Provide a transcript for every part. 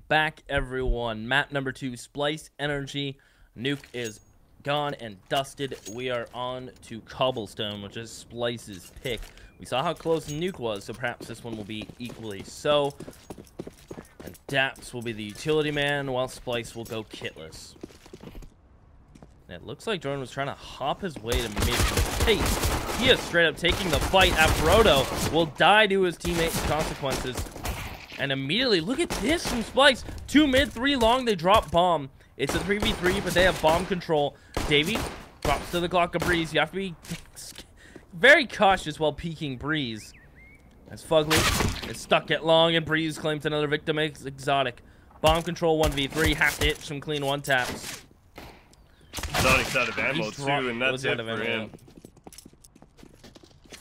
back, everyone. Map number 2, Splyce Energy. Nuke is gone and dusted. We are on to Cobblestone, which is Splyce's pick. We saw how close Nuke was, so perhaps this one will be equally so. And Daps will be the utility man, while Splyce will go kitless. And it looks like Jordan was trying to hop his way to mid-pace. He is straight up taking the fight. ro8 will die to his teammates' consequences. And immediately, look at this from Splyce. 2 mid, 3 long, they drop bomb. It's a 3v3, but they have bomb control. Davey drops to the Glock of Breeze. You have to be very cautious while peeking Breeze. As Fugly is stuck at long, and Breeze claims another victim. It's Exotic. Bomb control 1v3. Have to hit some clean one-taps. Exotic's out of ammo too, and that's it for him.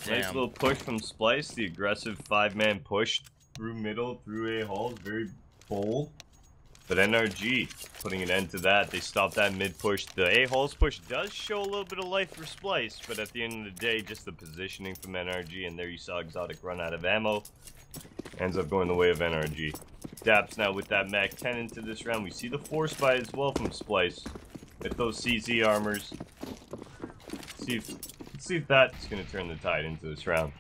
Nice little push from Splyce. The aggressive 5-man push through middle, through A-halls. Very bold. But NRG putting an end to that. They stopped that mid push. The A-halls push does show a little bit of life for Splyce, but at the end of the day, just the positioning from NRG, and there you saw Exotic run out of ammo. Ends up going the way of NRG. Daps now with that Mac 10 into this round. We see the force buy as well from Splyce with those CZ armors. Let's see if that's going to turn the tide into this round.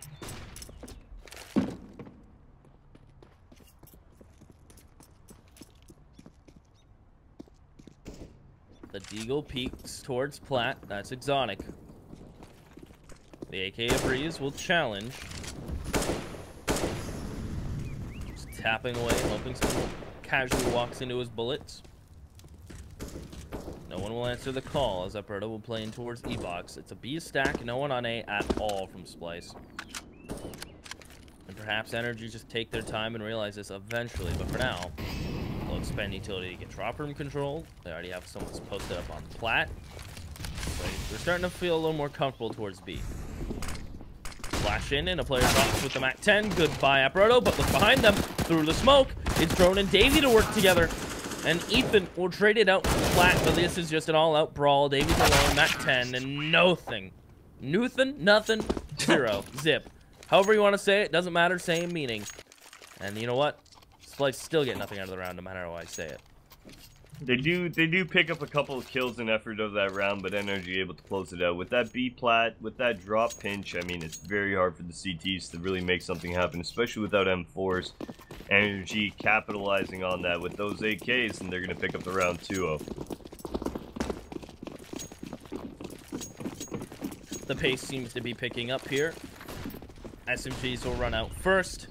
The Deagle peeks towards Plat. That's Exotic. The AK Breeze will challenge. Just tapping away, hoping someone casually walks into his bullets. No one will answer the call as ro8 will play in towards E-box. It's a B stack, no one on A at all from Splyce. And perhaps Energy just take their time and realize this eventually, but for now, they'll expand utility to get drop room control. They already have someone posted up on Plat. So they're starting to feel a little more comfortable towards B. Flash in and a player drops with the Mac 10. Goodbye, ro8, but look behind them. Through the smoke, it's Drone and Davey to work together. And Ethan will trade it out for Plat, but this is just an all-out brawl. Davey's alone, Mac 10, and nothing. Nothing, 0, zip. However you want to say it, doesn't matter, same meaning. And you know what? Splyce still get nothing out of the round, no matter how I say it. They do pick up a couple of kills in effort of that round, but Energy able to close it out. With that B plat, with that drop pinch, I mean, it's very hard for the CTs to really make something happen, especially without M4s. Energy capitalizing on that with those AKs, and they're going to pick up the round 2-0. The pace seems to be picking up here. SMGs will run out first.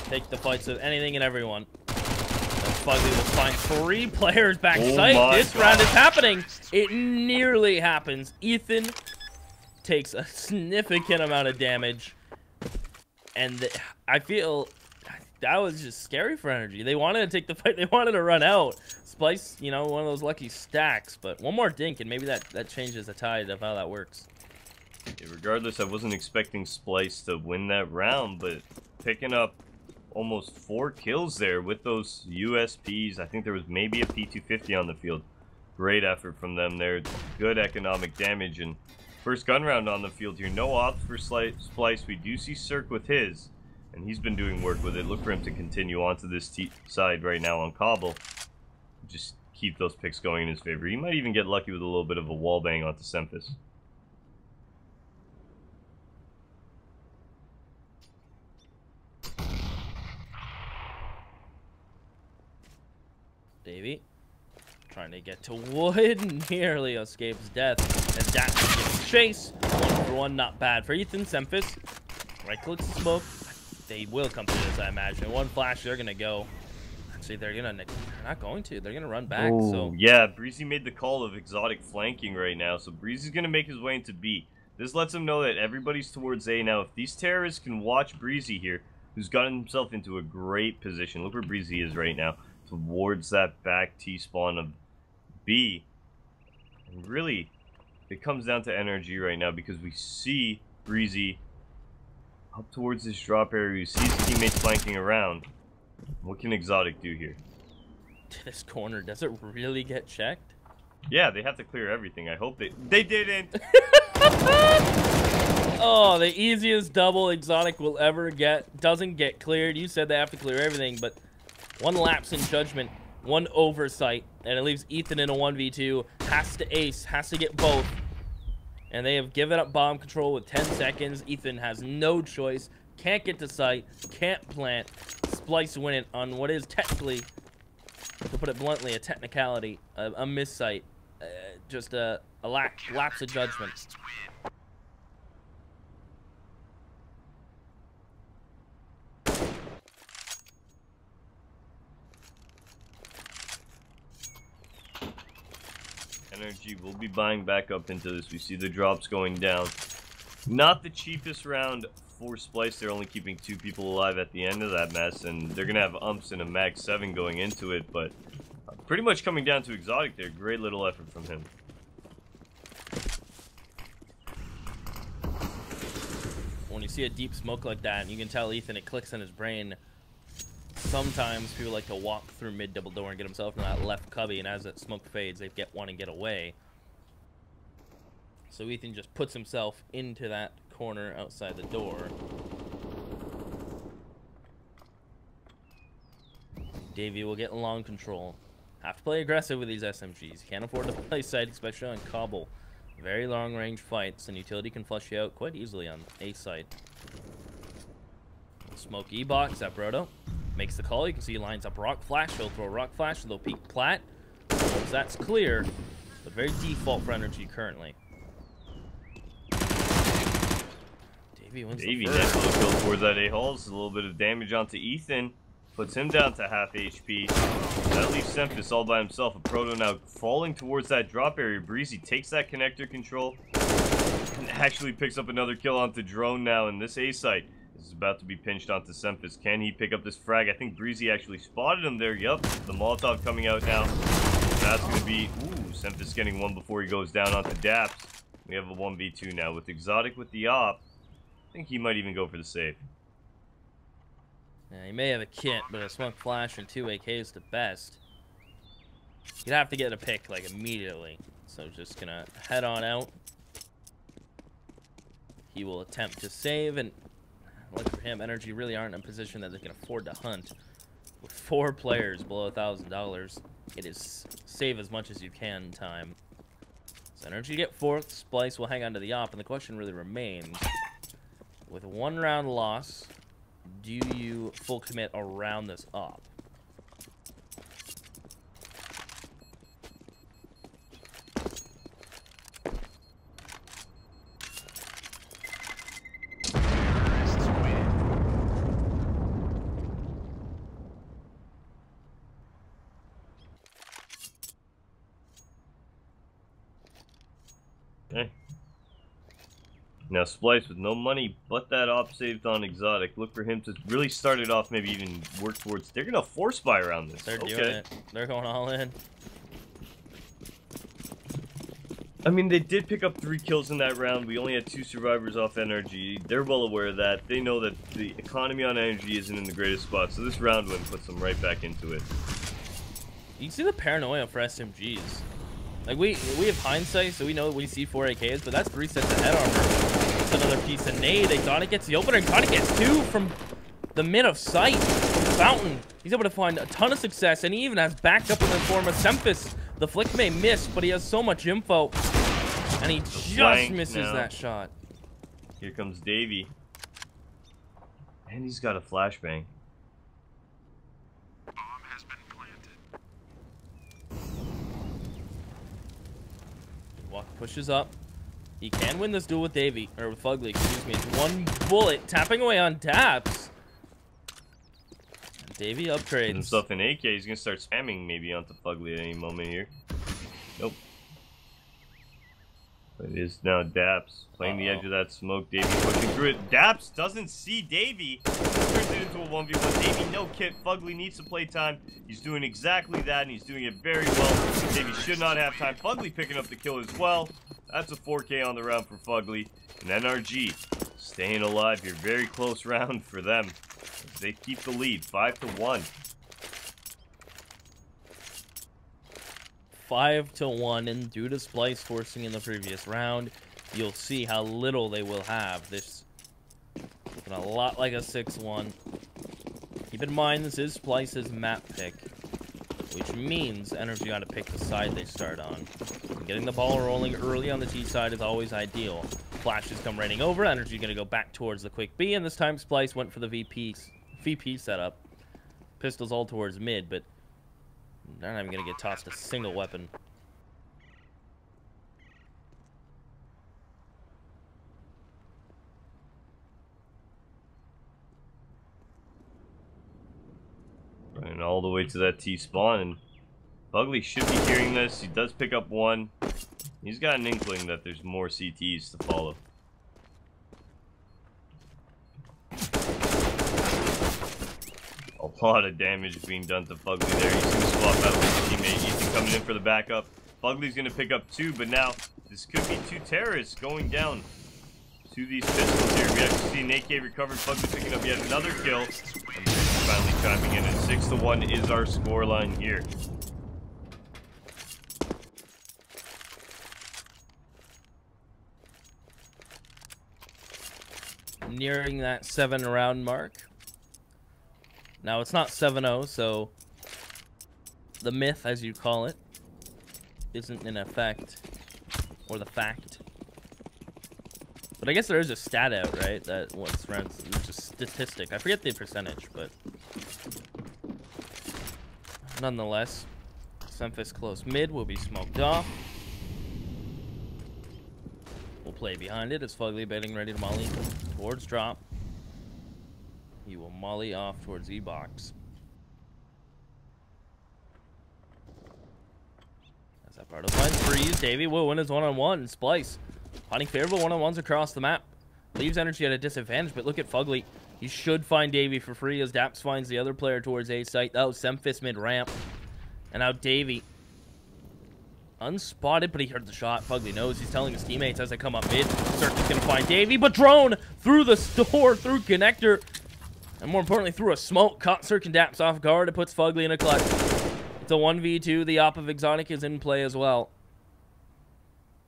Take the fights of anything and everyone. Fugly will find 3 players backside. This round is happening. It nearly happens. Ethan takes a significant amount of damage. And I feel that was just scary for Energy. They wanted to take the fight. They wanted to run out. Splyce, you know, one of those lucky stacks. But one more dink, and maybe that changes the tide of how that works. Yeah, regardless, I wasn't expecting Splyce to win that round, but picking up almost 4 kills there with those USPs. I think there was maybe a P250 on the field. Great effort from them there. Good economic damage. And first gun round on the field here. No ops for Splyce. We do see Cirque with his, and he's been doing work with it. Look for him to continue onto this side right now on Cobble. Just keep those picks going in his favor. He might even get lucky with a little bit of a wall bang onto Semphis. Davey trying to get to wood, nearly escapes death as Dax gets chase. 1-for-1, not bad for Ethan. Semphis right clicks the smoke. They will come through this, I imagine. One flash, they're gonna go. Actually, they're not going to. They're gonna run back. Ooh, so yeah, Breezy made the call of Exotic flanking right now, so Breezy's gonna make his way into B. This lets him know that everybody's towards A now. If these terrorists can watch Breezy here, who's gotten himself into a great position. Look where Breezy is right now, towards that back T-spawn of B. And really, it comes down to Energy right now because we see Breezy up towards this drop area. We see his teammates flanking around. What can Exotic do here? This corner, does it really get checked? Yeah, they have to clear everything. I hope they didn't. Oh, the easiest double Exotic will ever get. Doesn't get cleared. You said they have to clear everything, but One lapse in judgment, one oversight, and it leaves Ethan in a 1v2. Has to ace, has to get both. And they have given up bomb control with 10 seconds. Ethan has no choice. Can't get to site, can't plant. Splyce win it on what is technically, to put it bluntly, a technicality, a miss site. Just a lapse of judgment. Energy will be buying back up into this. We see the drops going down. Not the cheapest round for Splyce. They're only keeping 2 people alive at the end of that mess, and they're gonna have umps and a mag 7 going into it, but pretty much coming down to exotic there. Great little effort from him. When you see a deep smoke like that, you can tell Ethan, it clicks in his brain. Sometimes people like to walk through mid double door and get himself in that left cubby, and as that smoke fades, they want to get away. So Ethan just puts himself into that corner outside the door. Davey will get long control. Have to play aggressive with these SMGs. Can't afford to play side, especially on Cobble. Very long range fights, and utility can flush you out quite easily on A side. Smoke E-box, that Brodo makes the call. You can see he lines up rock flash. He'll throw rock flash, they'll peek plat. Once that's clear, but very default for energy currently. Davey wins the first. Nice little kill towards that A-Halls. A little bit of damage onto Ethan. Puts him down to half HP. That leaves Semphis all by himself. A Proto now falling towards that drop area. Breezy takes that connector control and actually picks up another kill onto Drone now in this A site. This is about to be pinched onto Semphis. Can he pick up this frag? I think Breezy actually spotted him there. Yup, the Molotov coming out now. That's going to be... Ooh, Semphis getting one before he goes down onto Daps. We have a 1v2 now with Exotic with the op. I think he might even go for the save. Yeah, he may have a kit, but a smoke flash and 2 AKs the best. You'd have to get a pick, like, immediately. So just gonna head on out. He will attempt to save, and look for him, Energy really aren't in a position that they can afford to hunt. With 4 players below $1,000, it is save as much as you can time. So Energy get 4th, Splyce will hang on to the op, and the question really remains, with 1 round loss, do you full commit around this op? Okay. Now Splyce with no money but that op saved on Exotic. Look for him to really start it off, maybe even work towards... They're gonna force buy around this. They're doing it. They're going all in. I mean, they did pick up 3 kills in that round. We only had 2 survivors off energy. They're well aware of that. They know that the economy on energy isn't in the greatest spot, so this round win puts them right back into it. You can see the paranoia for SMGs. Like, we have hindsight, so we know we see 4 AKs, but that's 3 sets of head armor. That's another piece of nade. Exotic gets the opener. Exotic gets 2 from the mid of sight. Fountain. He's able to find a ton of success, and he even has backup in the form of Semphis. The flick may miss, but he has so much info, and he just misses that shot. Here comes Davey. And he's got a flashbang. Walk pushes up. He can win this duel with Davey, or with Fugly, excuse me. It's 1 bullet, tapping away on Daps. And Davey upgrades. Himself in AK, he's gonna start spamming maybe onto Fugly at any moment here. Nope. But it is now Daps playing the edge of that smoke. Davey pushing through it. Daps doesn't see Davey. Turns it into a 1v1. Davey, no kit. Fugly needs to play time. He's doing exactly that, and he's doing it very well. Davey should not have time. Fugly picking up the kill as well. That's a 4K on the round for Fugly. And NRG staying alive here. Very close round for them. As they keep the lead, 5-1. 5-1, and due to Splyce forcing in the previous round, you'll see how little they will have. This looking a lot like a 6-1. He Keep in mind, this is Splyce's map pick, which means Energy got to pick the side they start on. And getting the ball rolling early on the T side is always ideal. Flashes come raining over. Energy going to go back towards the quick B, and this time Splyce went for the VP setup. Pistols all towards mid, but they're not even going to get tossed a single weapon. Running all the way to that T spawn, and Fugly should be hearing this. He does pick up one. He's got an inkling that there's more CTs to follow. A lot of damage being done to Fugly there. He's going to swap out with his teammate. Ethan coming in for the backup. Fugly's going to pick up two, but now this could be two terrorists going down to these pistols here. We actually see an AK recovered. Fugly picking up yet another kill. And finally chiming in, and 6-1 is our scoreline here. Nearing that 7-round mark. Now, it's not 7-0, so the myth, as you call it, isn't in effect, or the fact. But I guess there is a stat out, right? That once runs, there's a statistic. I forget the percentage, but nonetheless, Semphis close mid will be smoked off. We'll play behind it as Fugly betting ready to molly towards drop. He will molly off towards E-box. As that Bardo finds freeze, Davey will win his one-on-one. Splyce finding favorable one-on-ones across the map. Leaves Energy at a disadvantage, but look at Fugly. He should find Davey for free as Daps finds the other player towards A site. That was Semphis mid-ramp. And now Davey unspotted, but he heard the shot. Fugly knows. He's telling his teammates as they come up mid. Circle's gonna find Davey, but drone through the door, through connector, and more importantly, through a smoke. Caught Cirque and Daps off guard. It puts Fugly in a clutch. It's a 1v2. The op of Exotic is in play as well.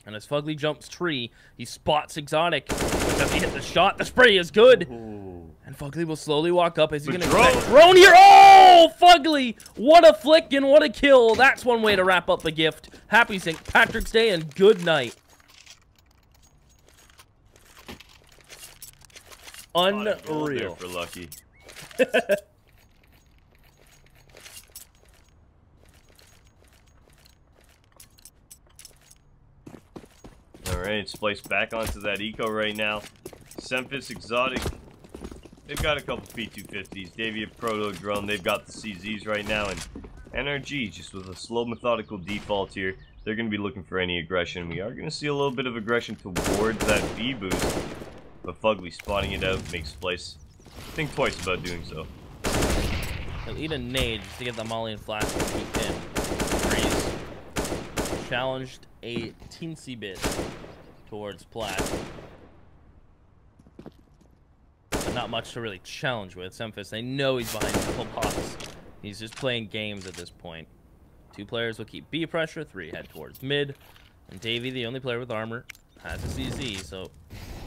And as Fugly jumps tree, he spots Exotic. But does he hit the shot? The spray is good. Ooh. And Fugly will slowly walk up. Is he going to get drone here? Oh, Fugly! What a flick and what a kill. That's one way to wrap up the gift. Happy St. Patrick's Day and good night. Unreal. For Lucky. Alright, Splyce back onto that eco right now. Semphis, Exotic. They've got a couple P250s. Davey Proto Drone. They've got the CZs right now. And NRG, just with a slow, methodical default here. They're going to be looking for any aggression. We are going to see a little bit of aggression towards that B boost. But Fugly spotting it out makes Splyce think twice about doing so. He'll eat a nade just to get the molly and flash to peek in. Freeze. Challenged a teensy bit towards Plat. But not much to really challenge with. Semphis, they know he's behind the full box. He's just playing games at this point. 2 players will keep B pressure, 3 head towards mid. And Davey, the only player with armor, has a CZ, so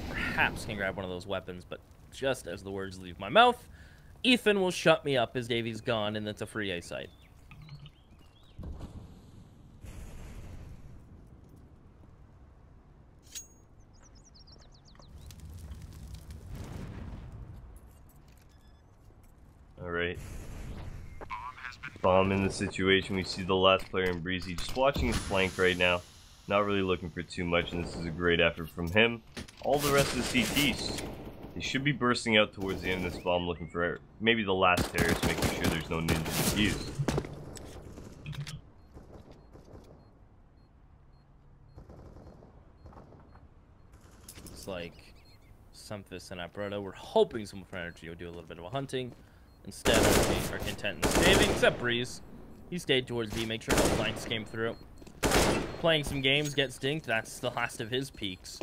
perhaps can grab one of those weapons. But just as the words leave my mouth, Ethan will shut me up as Davey's gone, and it's a free A site. Alright. Bomb in the situation. We see the last player in Breezy just watching his flank right now. Not really looking for too much, and this is a great effort from him. All the rest of the CTs, they should be bursting out towards the end of this bomb, looking for maybe the last terrorist, making sure there's no ninjas to use. It's like Semphis and Aproto were hoping someone from Energy would do a little bit of a hunting. Instead, Energy are content in saving, except Breeze. He stayed towards B, make sure no flanks came through. Playing some games, gets dinked. That's the last of his peaks.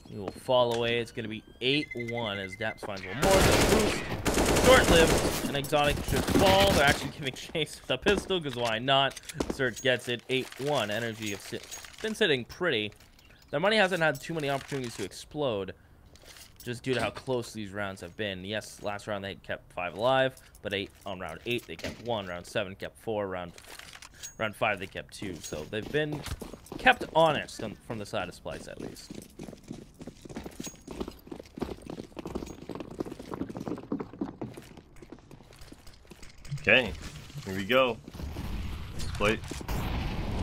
He will fall away. It's going to be 8-1 as Daps finds one more. Boost. Short-lived. An Exotic should fall. They're actually giving chase with a pistol, because why not? Search gets it. 8-1. Energy have been sitting pretty. Their money hasn't had too many opportunities to explode. just due to how close these rounds have been. Yes, last round they kept 5 alive, but on round 8 they kept 1, round 7 kept 4, round 5 they kept 2. So they've been kept honest from the side of Splyce at least. Okay, here we go. Splyce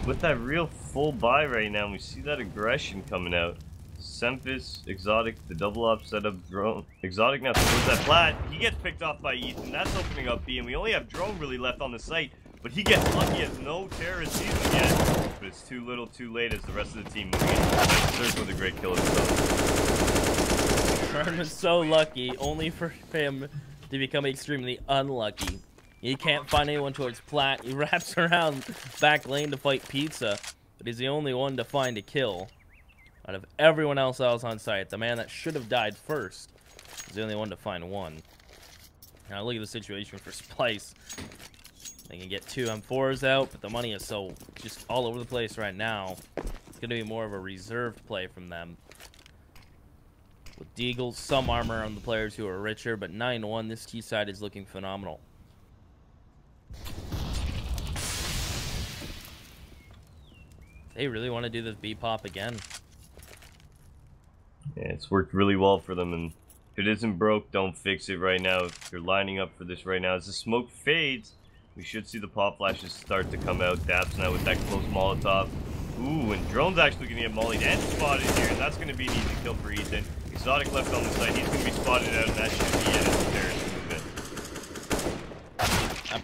with that real full buy right now. We see that aggression coming out. Semphis, Exotic, the double up setup, Drone. Exotic now throws that flat. He gets picked off by Ethan. That's opening up B, and we only have Drone really left on the site. But he gets lucky as no terrorist sees him yet. But it's too little too late as the rest of the team moving in. Surf with a great kill himself. Sherman's so lucky, only for him to become extremely unlucky. He can't find anyone towards plat. He wraps around back lane to fight Pizza, but he's the only one to find a kill. Out of everyone else that was on site, the man that should have died first is the only one to find one. Now look at the situation for Splyce. They can get 2 M4s out, but the money is so just all over the place right now. It's going to be more of a reserved play from them. With Deagle, some armor on the players who are richer, but 9-1, this T side is looking phenomenal. They really want to do this B-pop again. Yeah, it's worked really well for them, and if it isn't broke, don't fix it right now. If you're lining up for this right now, as the smoke fades, we should see the pop flashes start to come out. Daps now with that close Molotov. Ooh, and Drone's actually going to get mollied and spotted here, and that's going to be an easy kill for Ethan. Exotic left on the side, he's going to be spotted out, and that should be it as the terrorist movement.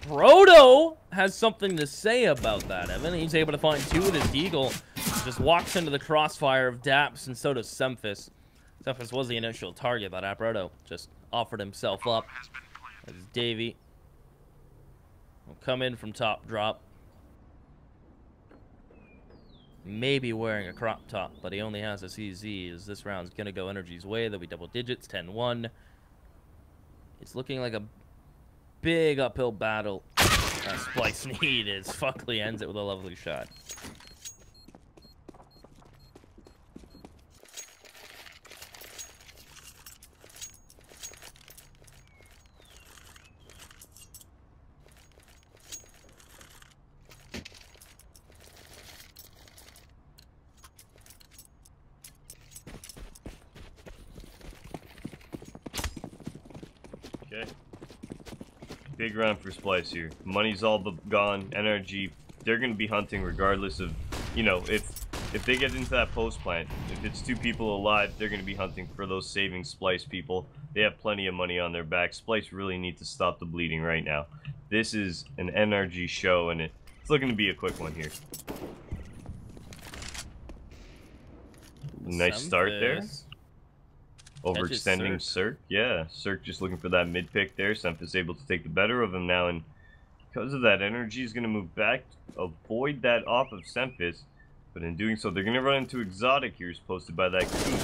Proto has something to say about that, Evan. He's able to find 2 with his Deagle. Just walks into the crossfire of Daps, and so does Semphis. Semphis was the initial target, but Proto just offered himself up. As Davey will come in from top drop. Maybe wearing a crop top, but he only has a CZ, as this round's going to go Energy's way. There'll be double digits, 10-1. It's looking like a big uphill battle. Splyce need is Fuckley ends it with a lovely shot. Okay. Big round for Splyce here. Money's all but gone. NRG, they're going to be hunting regardless of, you know, if they get into that post plant. If it's 2 people alive, they're going to be hunting for those saving Splyce people. They have plenty of money on their back. Splyce really need to stop the bleeding right now. This is an NRG show, and it's looking to be a quick one here. Nice start there. Overextending Cirque. Yeah, Cirque just looking for that mid pick there. Semphis able to take the better of him now, and because of that, Energy is going to move back, avoid that off of Semphis, but in doing so, they're going to run into Exotic here, who's posted by that Coop.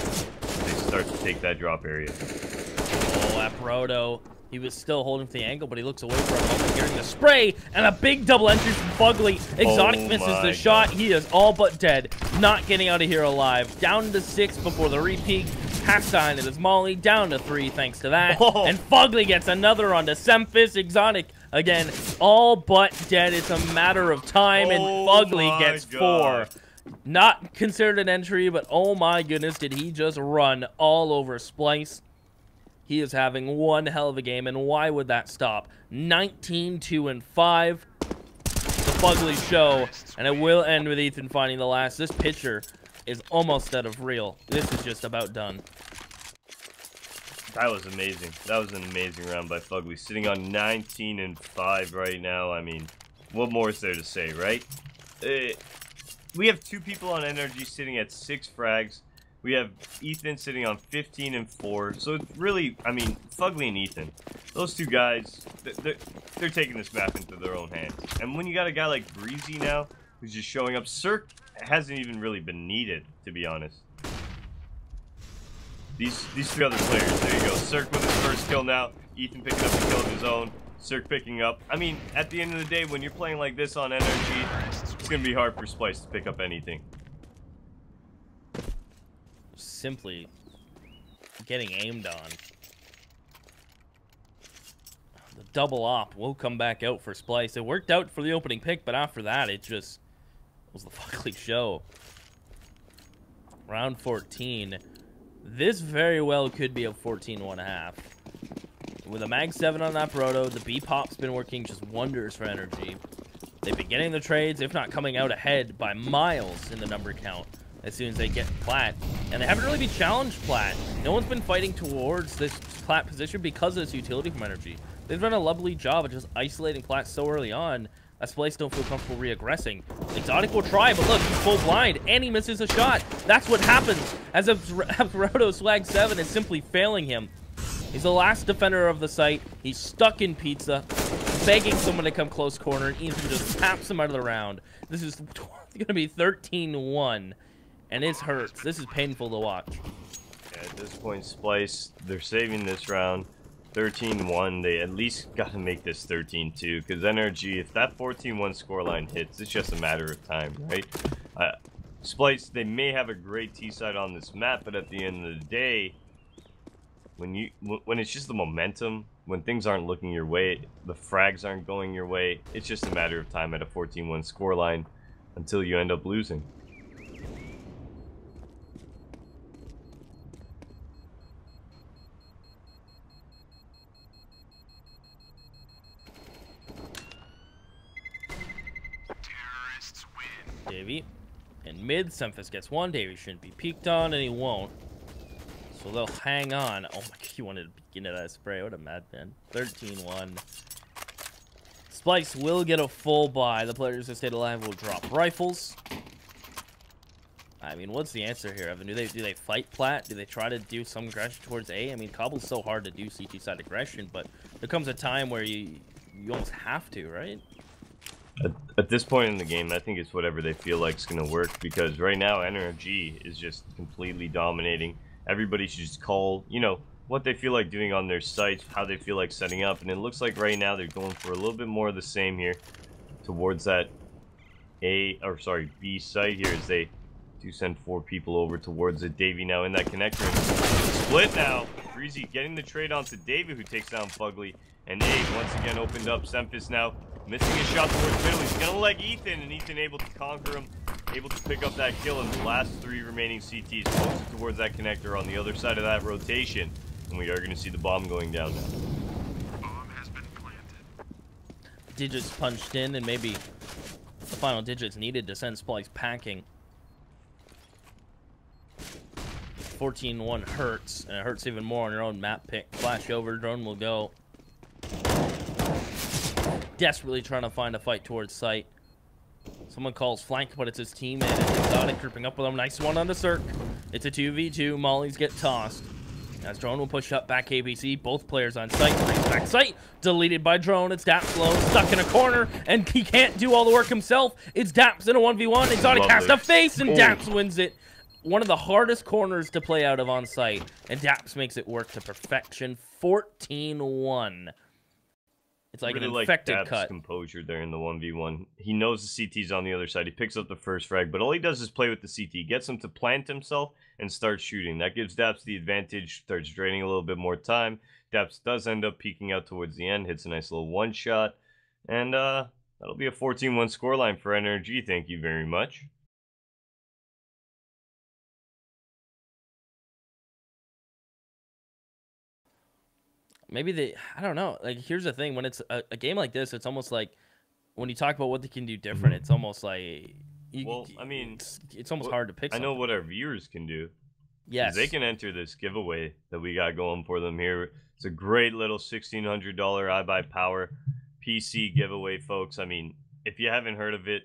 They start to take that drop area. Oh, Proto. He was still holding the angle, but he looks away for a moment, hearing the spray, and a big double entry from Fugley. Exotic misses the shot. He is all but dead. Not getting out of here alive. Down to 6 before the repeat. Half-time it is Molly. Down to 3 thanks to that. Oh. And Fugley gets another onto Semphis. Exotic, again, all but dead. It's a matter of time, and Fugley gets 4. Not considered an entry, but oh my goodness, did he just run all over Splyce. He is having one hell of a game, and why would that stop? 19-2-5. The Fugley show, and it will end with Ethan finding the last. This pitcher is almost out of reel. This is just about done. That was amazing. That was an amazing round by Fugley. Sitting on 19-5 right now. I mean, what more is there to say, right? We have 2 people on energy sitting at 6 frags. We have Ethan sitting on 15-4. So it's really, I mean, Fugley and Ethan, those 2 guys, they're taking this map into their own hands. And when you got a guy like Breezy now, who's just showing up, Cirque hasn't even really been needed, to be honest. These 3 other players, there you go. Cirque with his first kill now. Ethan picking up the kill of his own. Cirque picking up. I mean, at the end of the day, when you're playing like this on energy, it's going to be hard for Splyce to pick up anything. Simply getting aimed on. The double op will come back out for Splyce. It worked out for the opening pick, but after that, it just was the fuckly show. Round 14. This very well could be a 14-1.5. With a Mag 7 on that Proto, the B-Pop's been working just wonders for energy. They've been getting the trades, if not coming out ahead by miles in the number count as soon as they get Plat. And they haven't really been challenged Plat. No one's been fighting towards this Plat position because of this utility from energy. They've done a lovely job of just isolating Plat so early on that Splyce don't feel comfortable re-aggressing. Exotic will try, but look, he's full blind, and he misses a shot. That's what happens as Roto Swag 7 is simply failing him. He's the last defender of the site. He's stuck in pizza, begging someone to come close corner, and Ethan just taps him out of the round. This is going to be 13-1, and it hurts. This is painful to watch. Yeah, at this point, Splyce, they're saving this round. 13-1, they at least got to make this 13-2, because NRG, if that 14-1 scoreline hits, it's just a matter of time, right? Splyce, they may have a great T-side on this map, but at the end of the day, when it's just the momentum, when things aren't looking your way, the frags aren't going your way, it's just a matter of time at a 14-1 scoreline until you end up losing. Davey in mid. Semphis gets one. Davey shouldn't be peeked on, and he won't. So they'll hang on. Oh my god, he wanted to begin at that spray. What a madman. 13-1. Splyce will get a full buy. The players who stayed alive will drop rifles. I mean, what's the answer here, Evan? Do they fight Plat? Do they try to do some aggression towards A? I mean, Cobble's so hard to do CT side aggression, but there comes a time where you almost have to, right? At this point in the game, I think it's whatever they feel like is going to work, because right now NRG is just completely dominating. Everybody should just call, you know, what they feel like doing on their sites, how they feel like setting up, and it looks like right now they're going for a little bit more of the same here towards that B site here, as they do send 4 people over towards it. Davey now in that connector. Split now. Breezy getting the trade onto Davey, who takes down Fugly. And A once again opened up. Semphis now missing a shot towards middle. He's gonna leg Ethan, and Ethan able to conquer him, able to pick up that kill, and the last 3 remaining CTs posted towards that connector on the other side of that rotation. And we are gonna see the bomb going down now. Bomb has been planted. Digits punched in, and maybe the final digits needed to send Splyce packing. 14-1 hurts, and it hurts even more on your own map pick. Flash over, drone will go. Desperately trying to find a fight towards site. Someone calls flank, but it's his teammate. It's Exotic grouping up with him. Nice one on the Cirque. It's a 2v2. Mollies get tossed. As drone will push up back ABC. Both players on site. Brings back site. Deleted by drone. It's Daps low. Stuck in a corner. And he can't do all the work himself. It's Daps in a 1v1. Exotic cast a face, and Daps wins it. One of the hardest corners to play out of on site. And Daps makes it work to perfection. 14-1. It's like really an infected Daps' cut. composure there in the 1v1. He knows the CT's on the other side. He picks up the first frag, but all he does is play with the CT. Gets him to plant himself and start shooting. That gives Daps the advantage. Starts draining a little bit more time. Daps does end up peeking out towards the end. Hits a nice little one shot. And that'll be a 14-1 scoreline for NRG. Thank you very much. Maybe I don't know. Like, here's the thing. When it's a game like this, it's almost like when you talk about what they can do different, it's almost like... I mean... It's almost hard to pick something. I know what our viewers can do. Yes. They can enter this giveaway that we got going for them here. It's a great little $1,600 iBUYPOWER PC giveaway, folks. I mean, if you haven't heard of it,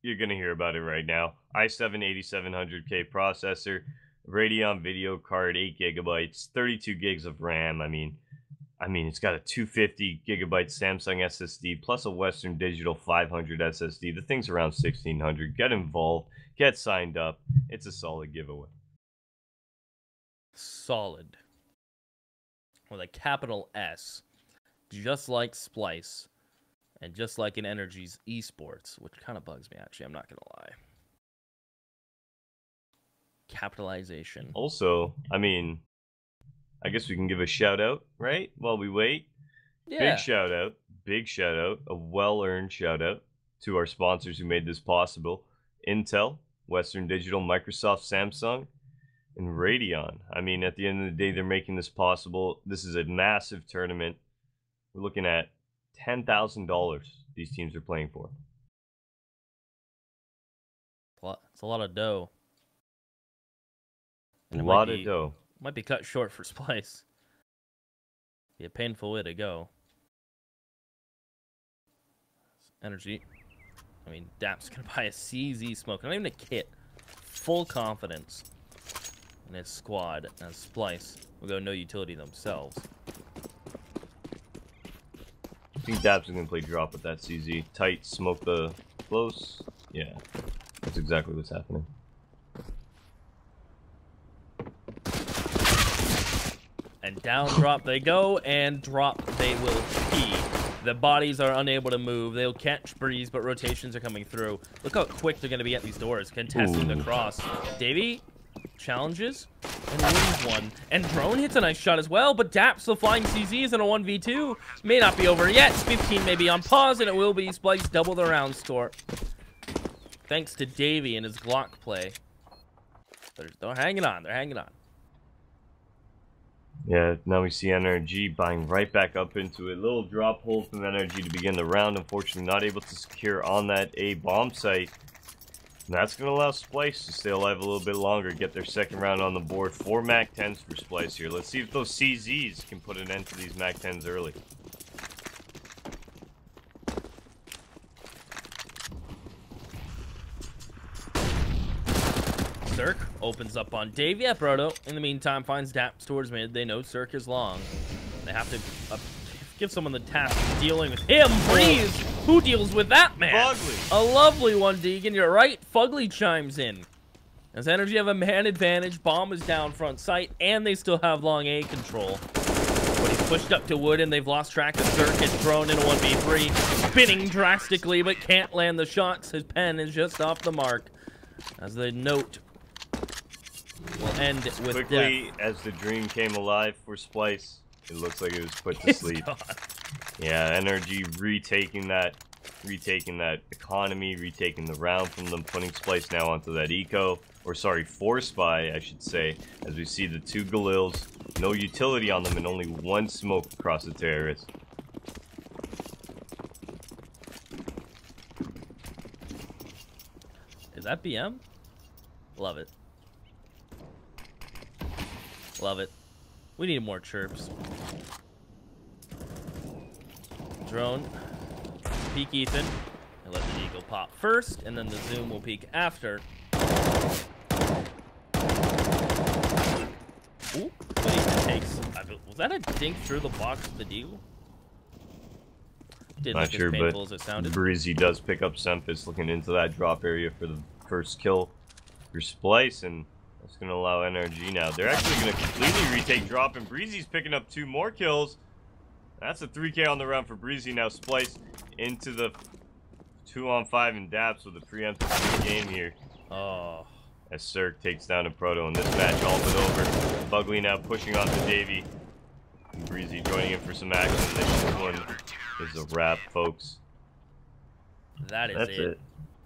you're going to hear about it right now. i7 8700K processor, Radeon video card, 8 gigabytes, 32 gigs of RAM. I mean, it's got a 250 gigabyte Samsung SSD plus a Western Digital 500 SSD. The thing's around 1,600. Get involved. Get signed up. It's a solid giveaway. Solid. With a capital S. Just like Splyce. And just like in Energy's esports. Which kind of bugs me, actually. I'm not going to lie. Capitalization. Also, I mean... I guess we can give a shout out, right? While we wait. Yeah. Big shout out, a well-earned shout out to our sponsors who made this possible. Intel, Western Digital, Microsoft, Samsung, and Radeon. I mean, at the end of the day, they're making this possible. This is a massive tournament. We're looking at $10,000 these teams are playing for. It's a lot of dough. A lot of dough. Might be cut short for Splyce. Be a painful way to go. Energy. I mean, Dap's gonna buy a CZ smoke. Not even a kit. Full confidence in his squad as Splyce will go no utility themselves. I think Dap's gonna play drop with that CZ. Tight, smoke the close. Yeah, that's exactly what's happening. And down drop they go, and drop they will be. The bodies are unable to move. They'll catch Breeze, but rotations are coming through. Look how quick they're going to be at these doors, contesting the cross. Davey challenges and wins one. And Drone hits a nice shot as well, but Daps, the flying CZs in a 1v2. May not be over yet. 15 may be on pause, and it will be Splyce double the round score. Thanks to Davey and his Glock play. They're hanging on. They're hanging on. Yeah, now we see NRG buying right back up into it. Little drop hold from NRG to begin the round. Unfortunately, not able to secure on that A bomb site. And that's going to allow Splyce to stay alive a little bit longer, get their second round on the board. 4 MAC-10s for Splyce here. Let's see if those CZs can put an end to these MAC-10s early. Cirque opens up on Dave. Yeah, Proto. In the meantime, finds Daps towards mid. They know Cirque is long. They have to give someone the task of dealing with him. Breeze! Who deals with that, man? Fugly. A lovely one, Deegan. You're right. Fugly chimes in. As Energy have a man advantage, bomb is down front sight, and they still have long A control. But he's pushed up to wood, and they've lost track of Cirque. Gets thrown in a 1v3. Spinning drastically, but can't land the shots. His pen is just off the mark. As the note will end with quickly death. as the dream came alive for Splyce. It looks like it was put to sleep. Yeah, Energy retaking that economy, retaking the round from them, putting Splyce now onto that eco, or sorry, 4 spy, I should say, as we see the 2 Galils, no utility on them, and only 1 smoke across the terrace. Is that BM? Love it. Love it. We need more chirps. Drone. Peek Ethan. And let the eagle pop first, and then the zoom will peek after. Ooh, but Ethan takes. Was that a dink through the box of the deagle? Didn't Not look sure, as painful but as it sounded. Breezy does pick up Sempus, looking into that drop area for the first kill for Splyce, and that's going to allow NRG now. They're actually going to completely retake drop, and Breezy's picking up 2 more kills. That's a 3K on the round for Breezy. Now Splyce into the 2-on-5 and Daps with a preemptive game here. Oh. As Cirque takes down a Proto in this match, all but over. Fugly now pushing on to Davey. And Breezy joining in for some action. This one is a wrap, folks. That's it.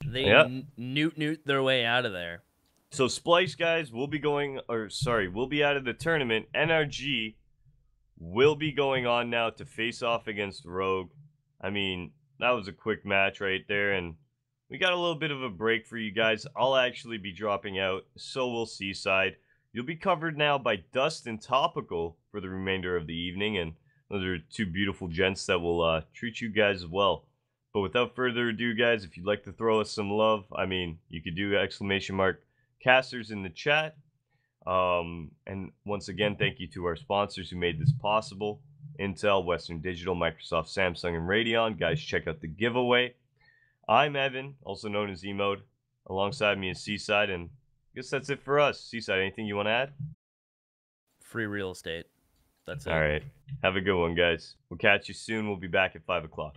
They Yep. newt their way out of there. So Splyce guys will be going, will be out of the tournament. NRG will be going on now to face off against Rogue. I mean, that was a quick match right there, and we got a little bit of a break for you guys. I'll actually be dropping out, so will Seaside. You'll be covered now by Dust and Topical for the remainder of the evening, and those are 2 beautiful gents that will treat you guys well. But without further ado, guys, if you'd like to throw us some love, I mean, you could do !casters in the chat. And once again, thank you to our sponsors who made this possible. Intel, Western Digital, Microsoft, Samsung, and Radeon. Guys, check out the giveaway. I'm Evan, also known as E-Mode. Alongside me is Seaside, and I guess that's it for us. Seaside, anything you want to add? Free real estate. That's it. All right. Have a good one, guys. We'll catch you soon. We'll be back at 5 o'clock.